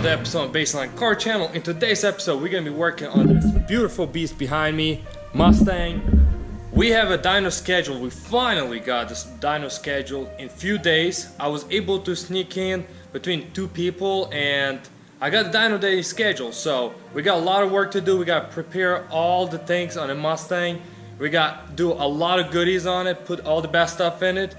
another episode of Baseline Car Channel. In today's episode, we're gonna be working on this beautiful beast behind me, Mustang. We have a dyno schedule. We finally got this dyno schedule in few days. I was able to sneak in between two people and I got the dyno day schedule. So we got a lot of work to do. We got to prepare all the things on a Mustang. We got to do a lot of goodies on it, put all the best stuff in it,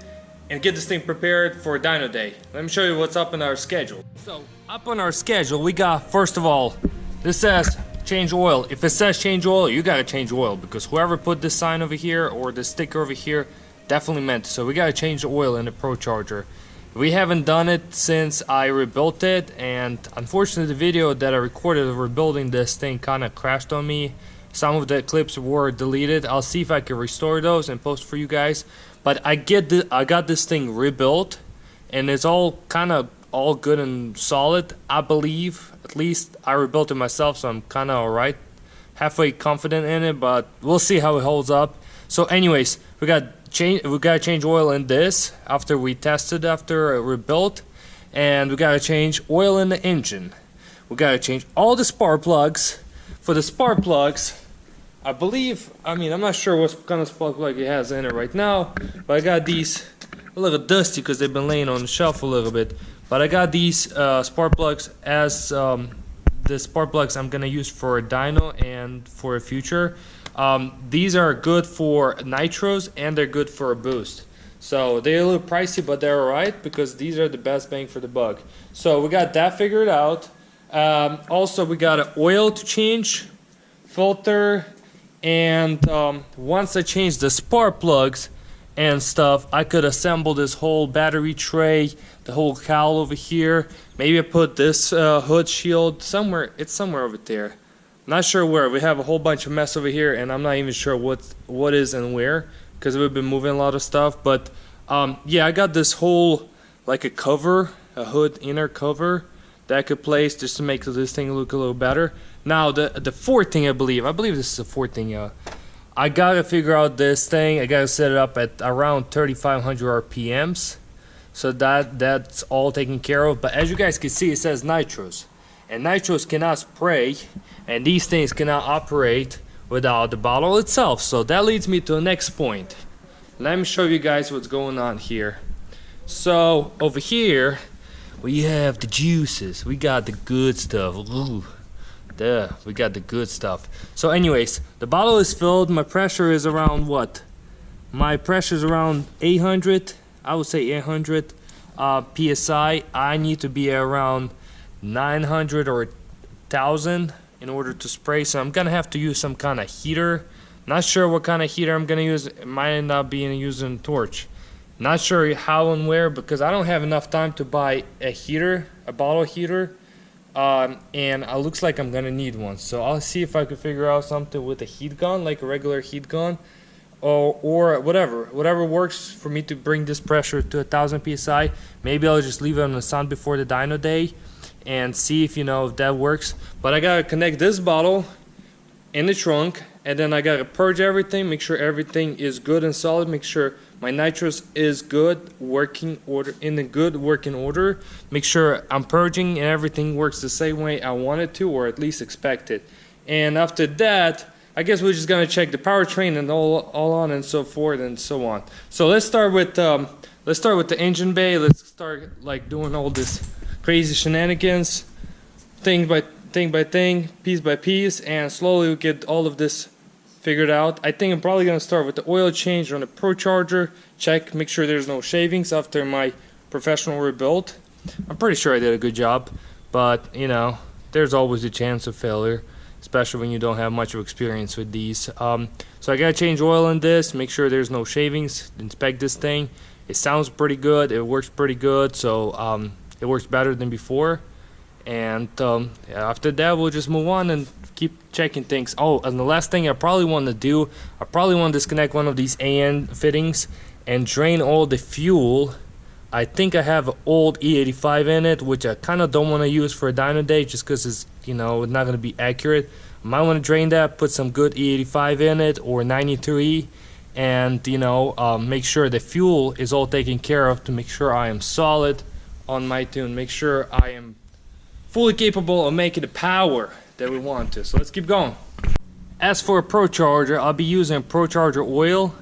and get this thing prepared for dyno day. Let me show you what's up in our schedule. So up on our schedule, we got, first of all, this says change oil. If it says change oil, you gotta change oil, because whoever put this sign over here or the sticker over here definitely meant it. So we gotta change the oil in the Pro Charger. We haven't done it since I rebuilt it, and unfortunately the video that I recorded of rebuilding this thing kind of crashed on me. Some of the clips were deleted. I'll see if I can restore those and post for you guys. But I got this thing rebuilt, and it's all kind of all good and solid, I believe. At least I rebuilt it myself, so I'm kind of alright, halfway confident in it. But we'll see how it holds up. So, anyways, we gotta change oil in this after we tested after it rebuilt, and we gotta change oil in the engine. We gotta change all the spark plugs. For the spark plugs, I believe, I'm not sure what kind of spark plug it has in it right now, but I got these a little dusty because they've been laying on the shelf a little bit. But I got these spark plugs as the spark plugs I'm gonna use for a dyno and for a future. These are good for nitros and they're good for a boost. So they're a little pricey, but they're alright because these are the best bang for the buck. So we got that figured out. Also, we got an oil to change, filter. And once I change the spark plugs and stuff, I could assemble this whole battery tray, the whole cowl over here. Maybe I put this hood shield somewhere. It's somewhere over there. Not sure where. We have a whole bunch of mess over here, and I'm not even sure what is and where, because we've been moving a lot of stuff. But yeah, I got this whole like a cover, a hood inner cover that I could place just to make this thing look a little better. Now the fourth thing, I believe this is the fourth thing. I gotta figure out this thing. I gotta set it up at around 3,500 RPMs, so that's all taken care of. But as you guys can see, it says nitros, and nitros cannot spray, and these things cannot operate without the bottle itself. So that leads me to the next point. Let me show you guys what's going on here. So over here we have the juices. We got the good stuff. Ooh. We got the good stuff. So anyways, the bottle is filled. My pressure is around what? My pressure is around 800. I would say 800 psi. I need to be around 900 or 1000 in order to spray. So I'm gonna have to use some kind of heater. Not sure what kind of heater I'm gonna use. It might end up being using a torch. Not sure how and where, because I don't have enough time to buy a heater, a bottle heater. And it looks like I'm gonna need one, so I'll see if I can figure out something with a heat gun, like a regular heat gun, or whatever works for me to bring this pressure to 1000 psi. Maybe I'll just leave it on the sun before the dyno day and see if if that works. But I gotta connect this bottle in the trunk, and then I gotta purge everything, make sure everything is good and solid, make sure my nitrous is good working order, in a good working order, make sure I'm purging and everything works the same way I want it to, or at least expect it. And after that, I guess we're just gonna check the powertrain and all on and so forth and so on. So let's start with the engine bay. Let's start like doing all this crazy shenanigans, thing by thing, piece by piece, and slowly we get all of this figured out. I think I'm probably gonna start with the oil change on the Pro Charger. Check, make sure there's no shavings after my professional rebuild. I'm pretty sure I did a good job, but there's always a chance of failure, especially when you don't have much of experience with these. So I gotta change oil in this, make sure there's no shavings, inspect this thing. It sounds pretty good, it works pretty good, so it works better than before. And after that, we'll just move on and keep checking things. Oh, and the last thing I probably want to do, I probably want to disconnect one of these AN fittings and drain all the fuel. I think I have an old E85 in it, which I kind of don't want to use for a dyno day just because it's not going to be accurate. I might want to drain that, put some good E85 in it, or 93, and make sure the fuel is all taken care of to make sure I am solid on my tune, make sure I am fully capable of making the power that we want to. So let's keep going. As for a Pro Charger, I'll be using Pro Charger oil.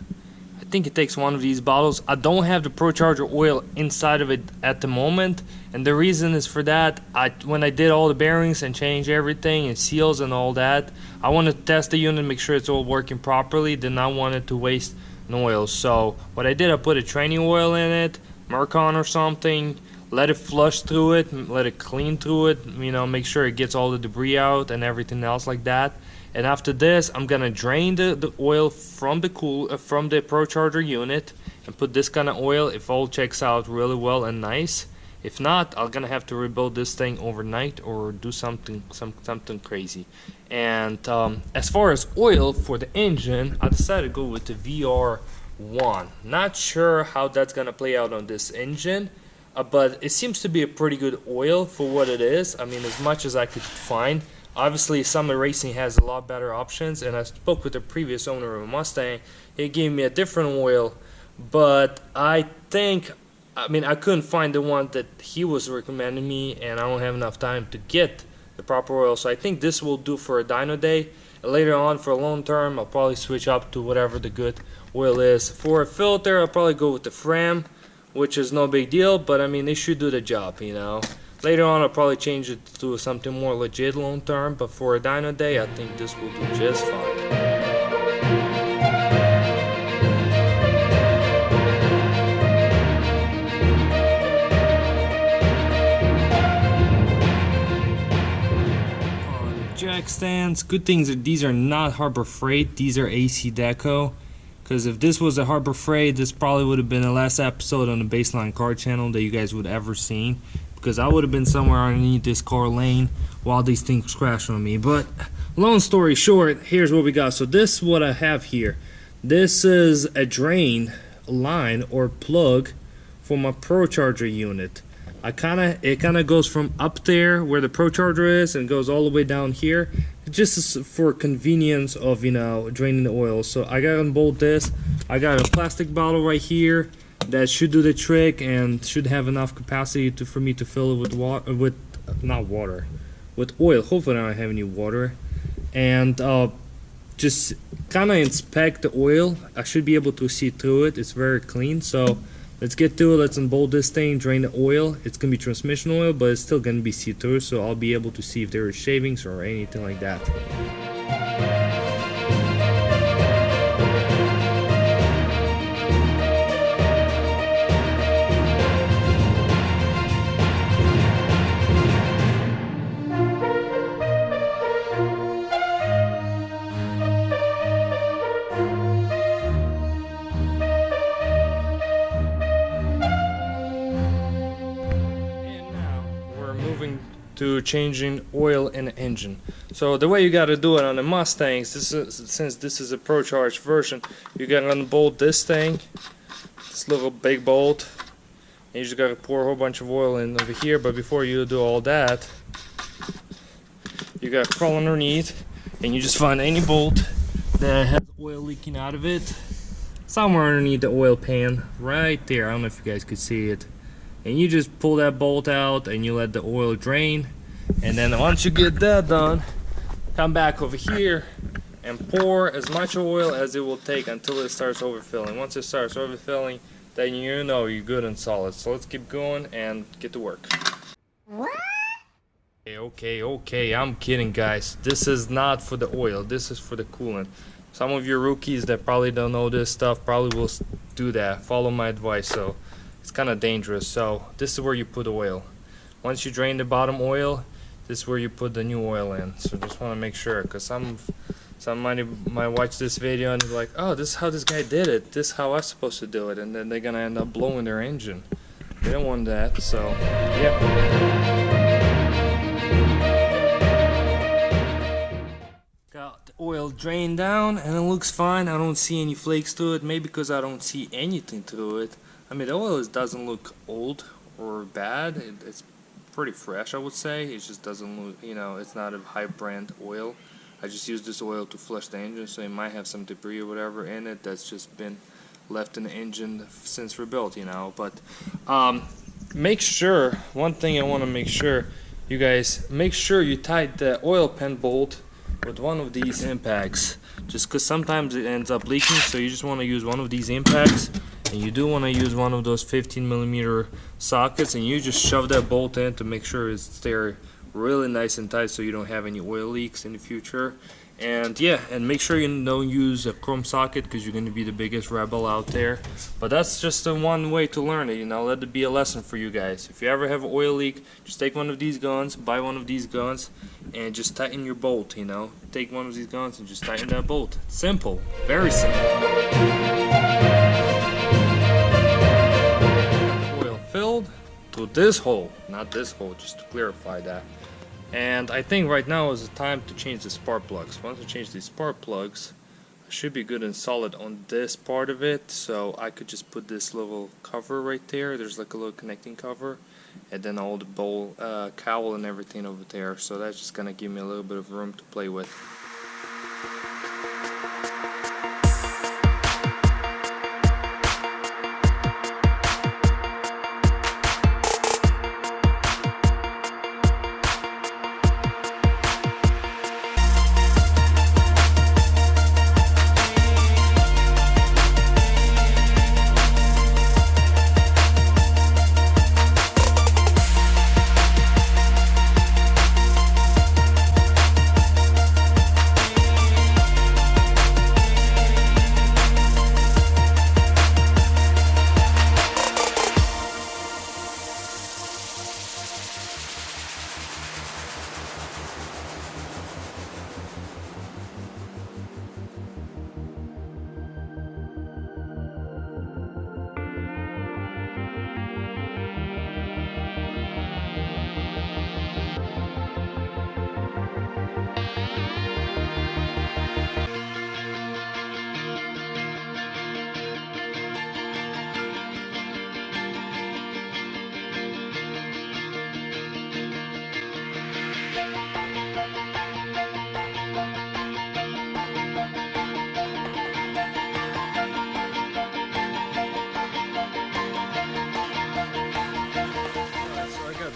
I think it takes one of these bottles. I don't have the Pro Charger oil inside of it at the moment, and the reason is for that, when I did all the bearings and changed everything and seals and all that, I wanted to test the unit, make sure it's all working properly. Did not want it to waste an oil. So what I did, I put a training oil in it, Mercon or something, let it flush through it, let it clean through it, you know, make sure it gets all the debris out and everything else like that. And after this, I'm gonna drain the oil from the Pro Charger unit and put this kind of oil if all checks out really well and nice. If not, I'm gonna have to rebuild this thing overnight or do something crazy. And as far as oil for the engine, I decided to go with the VR1. Not sure how that's gonna play out on this engine, but it seems to be a pretty good oil for what it is. I mean, as much as I could find. Obviously, Summer Racing has a lot better options, and I spoke with the previous owner of a Mustang. He gave me a different oil, but I couldn't find the one that he was recommending me, and I don't have enough time to get the proper oil. So I think this will do for a dyno day. Later on, for a long term, I'll probably switch up to whatever the good oil is. For a filter, I'll probably go with the Fram, which is no big deal, but I mean, it should do the job, you know. Later on, I'll probably change it to something more legit long term, but for a dyno day, I think this will do just fine. Jack stands. Good things are these are not Harbor Freight. These are AC Deco. Because if this was a Harbor Freight, this probably would have been the last episode on the Baseline Car channel that you guys would ever seen. Because I would have been somewhere underneath this car lane while these things crash on me. But long story short, here's what we got. So this is what I have here. This is a drain line or plug for my Pro Charger unit. It kind of goes from up there where the Pro Charger is and goes all the way down here. Just for convenience of, you know, draining the oil. So I got to unbolt this. I got a plastic bottle right here. That should do the trick and should have enough capacity for me to fill it with with oil. Hopefully I don't have any water. And just kind of inspect the oil. I should be able to see through it. It's very clean. So let's get to it. Let's unbolt this thing, drain the oil. It's gonna be transmission oil, but it's still gonna be see-through, so I'll be able to see if there are shavings or anything like that. To changing oil in the engine. So the way you got to do it on the Mustangs, since this is a Pro Charge version, you got to unbolt this thing, this little big bolt, and you just got to pour a whole bunch of oil in over here. But before you do all that, you got to crawl underneath, and you just find any bolt that has oil leaking out of it, somewhere underneath the oil pan, right there. I don't know if you guys could see it. And you just pull that bolt out and you let the oil drain, and then once you get that done, come back over here and pour as much oil as it will take until it starts overfilling. Once it starts overfilling, then you know you're good and solid. So let's keep going and get to work. Okay, I'm kidding, guys. This is not for the oil, this is for the coolant. Some of your rookies that probably don't know this stuff probably will do that. Follow my advice. So it's kind of dangerous. So this is where you put oil. Once you drain the bottom oil, this is where you put the new oil in. So just want to make sure, because somebody might watch this video and be like, oh, this is how this guy did it, this is how I'm supposed to do it, and then they're gonna end up blowing their engine. They don't want that. So yeah. Got the oil drained down and it looks fine. I don't see any flakes to it, maybe because I don't see anything through it. I mean, the oil doesn't look old or bad. It's pretty fresh, I would say. It just doesn't look, you know, it's not a high brand oil. I just use this oil to flush the engine, so it might have some debris or whatever in it that's just been left in the engine since rebuilt, you know. But make sure, one thing I want to make sure, you guys make sure you tighten the oil pan bolt with one of these impacts, just because sometimes it ends up leaking. So you just want to use one of these impacts, and you do want to use one of those 15mm sockets, and you just shove that bolt in to make sure it's there really nice and tight so you don't have any oil leaks in the future. And yeah, and make sure you don't use a chrome socket because you're going to be the biggest rebel out there. But that's just the one way to learn it, you know. Let it be a lesson for you guys. If you ever have an oil leak, just take one of these guns, buy one of these guns, and just tighten your bolt, you know. Take one of these guns and just tighten that bolt. Simple, very simple. Oil filled to this hole, not this hole, just to clarify that. And I think right now is the time to change the spark plugs. Once I change these spark plugs, I should be good and solid on this part of it. So I could just put this little cover right there. There's like a little connecting cover, and then all the bowl, cowl and everything over there. So that's just gonna give me a little bit of room to play with.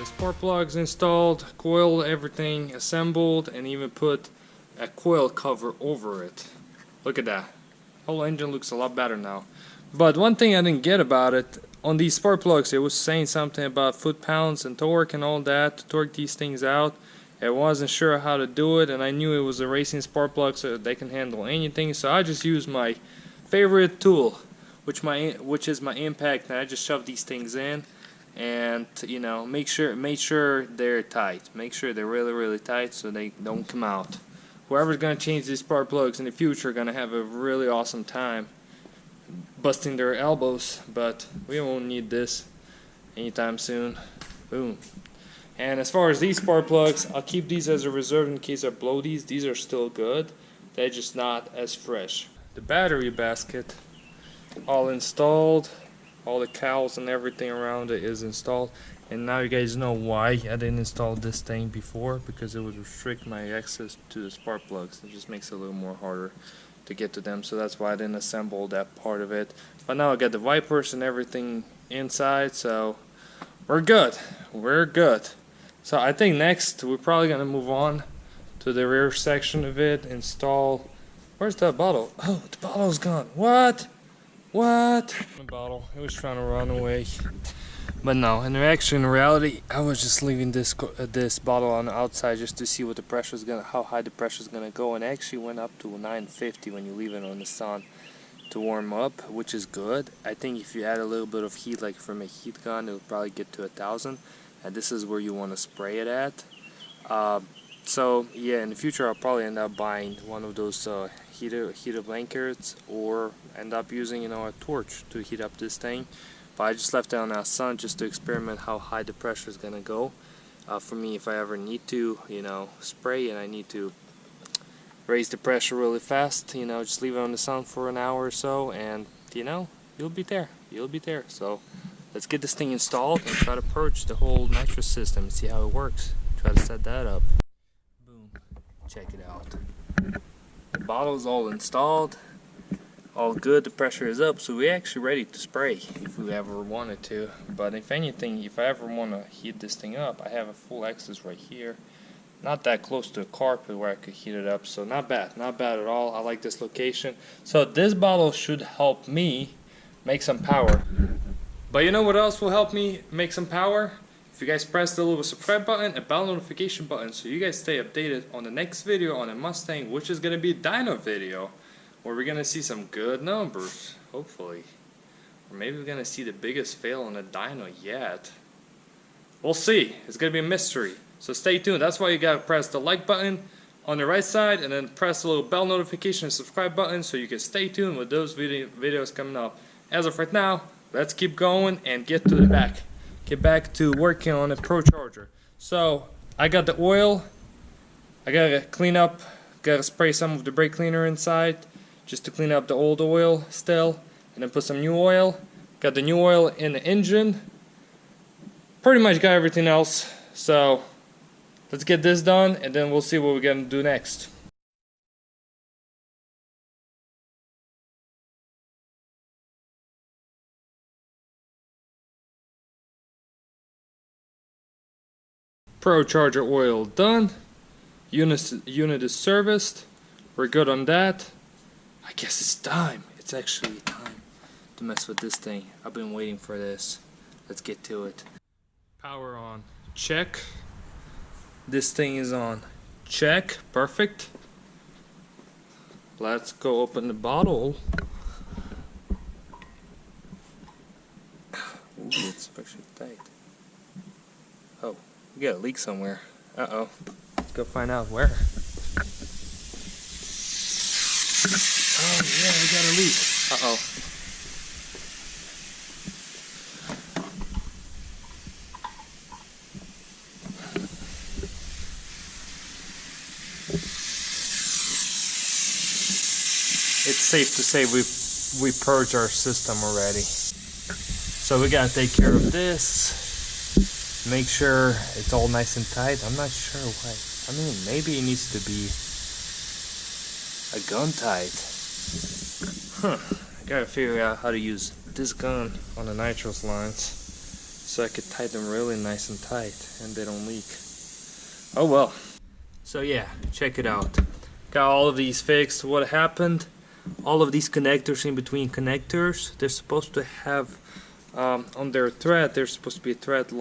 Spark plugs installed, coil, everything assembled, and even put a coil cover over it. Look at that. Whole engine looks a lot better now. But one thing I didn't get about it, on these spark plugs it was saying something about foot-pounds and torque and all that to torque these things out. I wasn't sure how to do it, and I knew it was a racing spark plug so they can handle anything, so I just used my favorite tool, which is my impact, and I just shoved these things in. And you know, make sure they're tight. Make sure they're really tight so they don't come out. Whoever's gonna change these spark plugs in the future are gonna have a really awesome time busting their elbows, but we won't need this anytime soon. Boom. And as far as these spark plugs, I'll keep these as a reserve in case I blow these. These are still good. They're just not as fresh. The battery basket all installed. All the cowls and everything around it is installed, and now you guys know why I didn't install this thing before, because it would restrict my access to the spark plugs. It just makes it a little more harder to get to them, so that's why I didn't assemble that part of it. But now I got the wipers and everything inside, so we're good. We're good. So I think next we're probably gonna move on to the rear section of it, install. Where's that bottle? Oh, the bottle's gone. What? The bottle. It was trying to run away. But no, in reality, I was just leaving this bottle on the outside just to see what the pressure is how high the pressure is gonna go, and it actually went up to 950 when you leave it on the sun to warm up, which is good. I think if you add a little bit of heat, like from a heat gun, it'll probably get to 1,000, and this is where you want to spray it at. So yeah, in the future I'll probably end up buying one of those heater blankets, or end up using, you know, a torch to heat up this thing. But I just left it on the sun just to experiment how high the pressure is gonna go. For me, if I ever need to, you know, spray and I need to raise the pressure really fast, you know, just leave it on the sun for an hour or so, and you know, you'll be there. So let's get this thing installed and try to purge the whole nitrous system and see how it works. Try to set that up. Boom. Check it out. The bottle's all installed. all good, the pressure is up, so we're actually ready to spray if we ever wanted to. But if anything, if I ever want to heat this thing up, I have a full access right here. Not that close to a carpet where I could heat it up, so not bad at all. I like this location. So this bottle should help me make some power. But you know what else will help me make some power? If you guys press the little subscribe button and bell notification button so you guys stay updated on the next video on a Mustang, which is going to be a dyno video, where we're going to see some good numbers, hopefully. Or maybe we're going to see the biggest fail on a dyno yet. We'll see. It's going to be a mystery. So stay tuned. That's why you gotta press the like button on the right side and then press the little bell notification and subscribe button so you can stay tuned with those videos coming up. As of right now, let's keep going and get back to working on a Pro Charger. So I got the oil. I gotta clean up, gotta spray some of the brake cleaner inside just to clean up the old oil still, and then put some new oil. Got the new oil in the engine. Pretty much got everything else. So let's get this done, and then we'll see what we're gonna do next. Pro Charger oil done. Unit is serviced. We're good on that. I guess it's time. It's actually time to mess with this thing. I've been waiting for this. Let's get to it. Power on. Check. This thing is on. Check. Perfect. Let's go open the bottle. Ooh, it's actually tight. Oh, we got a leak somewhere. Uh-oh. Let's go find out where. Oh yeah, we got a leak. Uh-oh. It's safe to say we purged our system already. So we gotta take care of this. Make sure it's all nice and tight. I'm not sure why. I mean, maybe it needs to be a gun tight. Huh. I gotta figure out how to use this gun on the nitros lines so I could tighten them really nice and tight and they don't leak. Oh well. So yeah, check it out. Got all of these fixed. What happened? All of these connectors in between connectors, they're supposed to have on their thread, there's supposed to be a thread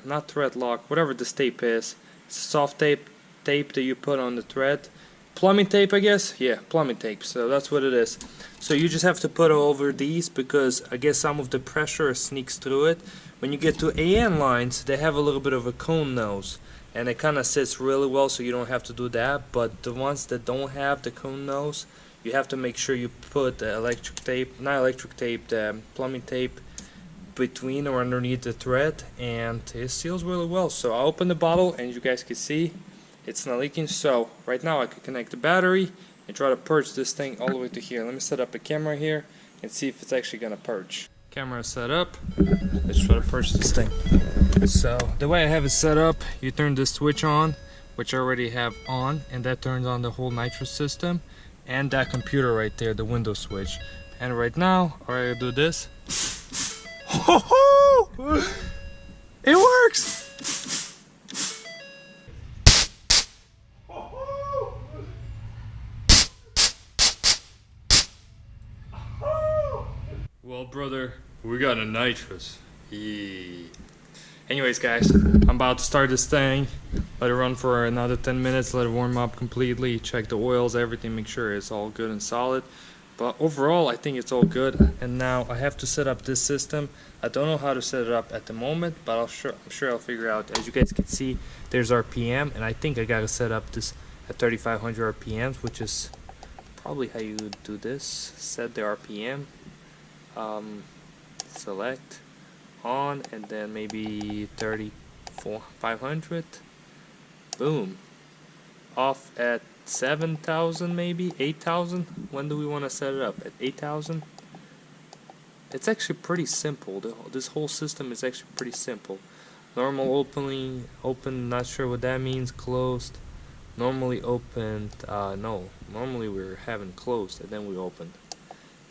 not thread lock, whatever this tape is. It's a soft tape that you put on the thread. Plumbing tape, I guess? Yeah, plumbing tape. So that's what it is. So you just have to put it over these because I guess some of the pressure sneaks through it. When you get to AN lines, they have a little bit of a cone nose. And it kind of sits really well, so you don't have to do that. But the ones that don't have the cone nose, you have to make sure you put the electric tape, not electric tape, the plumbing tape between or underneath the thread, and it seals really well. So I open the bottle and you guys can see it's not leaking. So right now I can connect the battery and try to purge this thing all the way to here. Let me set up a camera here and see if it's actually gonna purge. Camera set up. Let's try to purge this thing. So the way I have it set up, you turn this switch on, which I already have on, and that turns on the whole nitrous system and that computer right there, the Windows switch. And right now, I do this. It works! Well, brother, we got a nitrous. Anyways, guys, I'm about to start this thing. Let it run for another 10 minutes, let it warm up completely, check the oils, everything, make sure it's all good and solid. But overall, I think it's all good. And now I have to set up this system. I don't know how to set it up at the moment, but I'm sure I'll figure out. As you guys can see, there's RPM, and I think I gotta set up this at 3500 RPMs, which is probably how you would do this. Set the RPM, select on, and then maybe 500. Boom. Off at 7,000, maybe 8,000. When do we want to set it up? At 8,000. It's actually pretty simple. This whole system is actually pretty simple. Normal opening, open, not sure what that means. Closed. Normally opened. No, normally we're having closed and then we opened.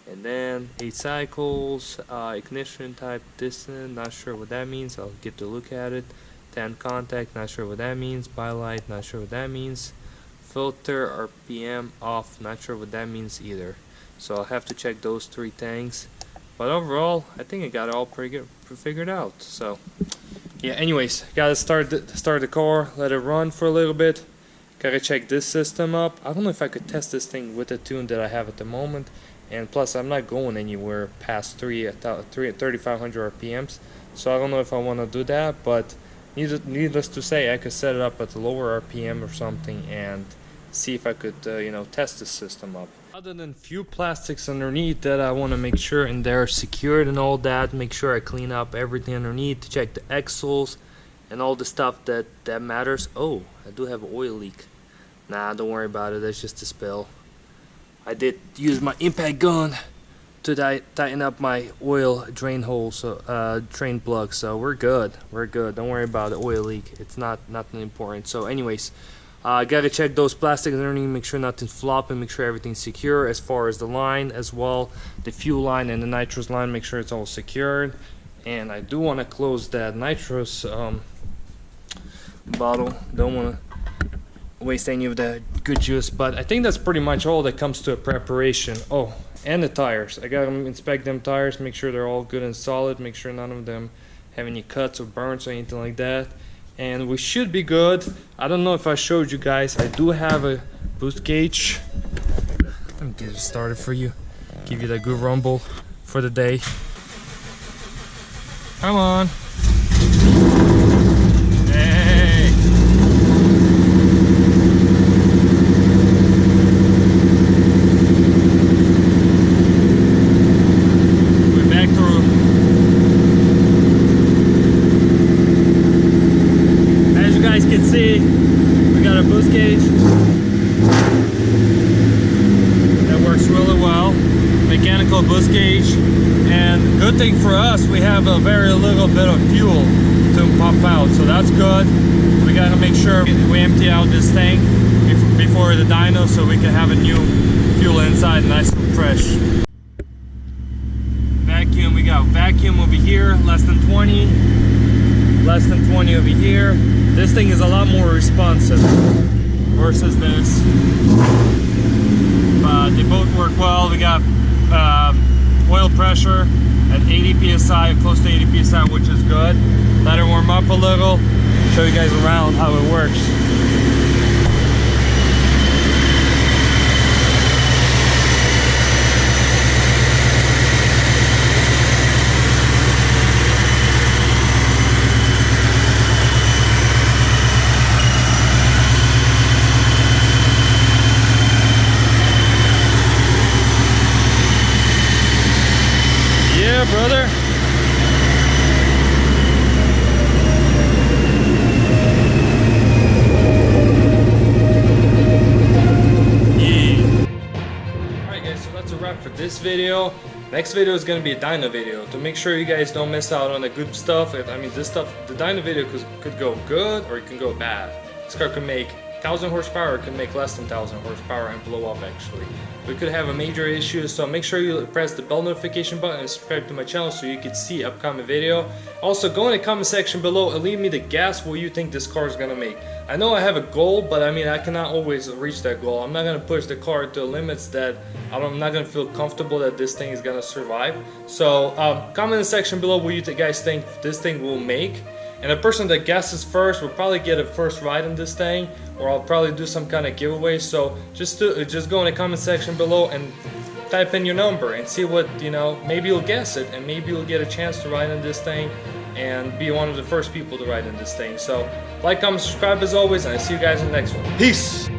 And then 8 cycles, ignition type distant, not sure what that means, I'll get to look at it. 10 contact, not sure what that means. Bylight, not sure what that means. Filter RPM off, not sure what that means either. So I'll have to check those 3 things. But overall, I think I got it all pretty good, figured out. So yeah, anyways, gotta start the car, let it run for a little bit. Gotta check this system up. I don't know if I could test this thing with the tune that I have at the moment. And plus, I'm not going anywhere past 3,500 RPMs. So I don't know if I want to do that, but needless to say, I could set it up at a lower RPM or something and see if I could, you know, test the system up. Other than few plastics underneath that I want to make sure and they're secured and all that, make sure I clean up everything underneath to check the axles and all the stuff that matters. Oh, I do have an oil leak. Nah, don't worry about it, that's just a spill. I did use my impact gun to tighten up my oil drain hole, so drain plug, so we're good. Don't worry about the oil leak, it's nothing important. So anyways, gotta check those plastics underneath, make sure nothing's flopping, make sure everything's secure as far as the line as well, the fuel line and the nitrous line, make sure it's all secured. And I do want to close that nitrous bottle, don't want to waste any of the good juice, but I think that's pretty much all that comes to a preparation. Oh, and the tires, I gotta inspect them tires, make sure they're all good and solid, make sure none of them have any cuts or burns or anything like that, and we should be good. I don't know if I showed you guys, I do have a boost gauge. Let me get it started for you, give you that good rumble for the day. Come on. Hey. We're back through. As you guys can see, we got a boost gauge. That works really well. Mechanical boost gauge. And good thing for us, we have a very little bit of fuel to pump out, so that's good. We gotta make sure we empty out this tank before the dyno so we can have a new fuel inside, nice and fresh. Vacuum, we got vacuum over here, less than 20 over here. This thing is a lot more responsive versus this, but they both work well. We got oil pressure at 80 psi, close to 80 psi, which is good. Let it warm up a little, show you guys around how it works. Yeah, brother. For this video. Next video is going to be a dyno video to make sure you guys don't miss out on the good stuff. I mean, this stuff, the dyno video could go good or it can go bad. This car can make 1,000 horsepower, or it can make less than 1,000 horsepower and blow up actually. We could have a major issue, so make sure you press the bell notification button and subscribe to my channel so you can see upcoming video. Also, go in the comment section below and leave me the guess what you think this car is gonna make. I know I have a goal, but I mean I cannot always reach that goal. I'm not gonna push the car to limits that I'm not gonna feel comfortable that this thing is gonna survive. So comment in the section below what you guys think this thing will make. And the person that guesses first will probably get a first ride on this thing, or I'll probably do some kind of giveaway. So just go in the comment section below and type in your number and see what, you know, maybe you'll guess it and maybe you'll get a chance to ride on this thing and be one of the first people to ride on this thing. So like, comment, subscribe as always, and I'll see you guys in the next one. Peace!